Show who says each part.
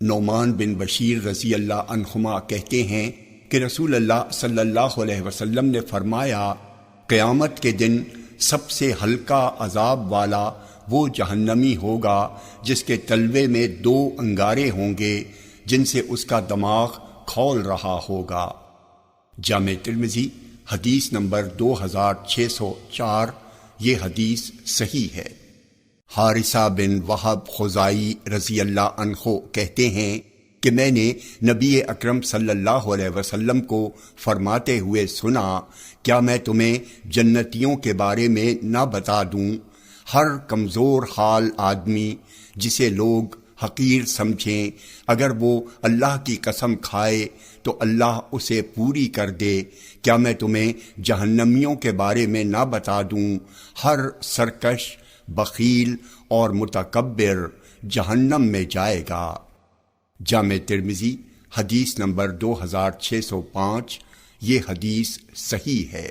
Speaker 1: نعمان بن بشیر رضی اللہ عنہما کہتے ہیں کہ رسول اللہ صلی اللہ علیہ وسلم نے فرمایا، قیامت کے دن سب سے ہلکا عذاب والا وہ جہنمی ہوگا جس کے تلوے میں 2 انگارے ہوں گے جن سے اس کا دماغ کھول رہا ہوگا۔ جامع ترمذی حدیث نمبر 2604۔ یہ حدیث صحیح ہے۔ حارثہ بن وہب خزائی رضی اللہ عنہ کہتے ہیں کہ میں نے نبی اکرم صلی اللہ علیہ وسلم کو فرماتے ہوئے سنا، کیا میں تمہیں جنتیوں کے بارے میں نہ بتا دوں؟ ہر کمزور حال آدمی جسے لوگ حقیر سمجھیں، اگر وہ اللہ کی قسم کھائے تو اللہ اسے پوری کر دے۔ کیا میں تمہیں جہنمیوں کے بارے میں نہ بتا دوں؟ ہر سرکش، بخیل اور متکبر جہنم میں جائے گا۔ جامع ترمذی حدیث نمبر 2605۔ یہ حدیث صحیح ہے۔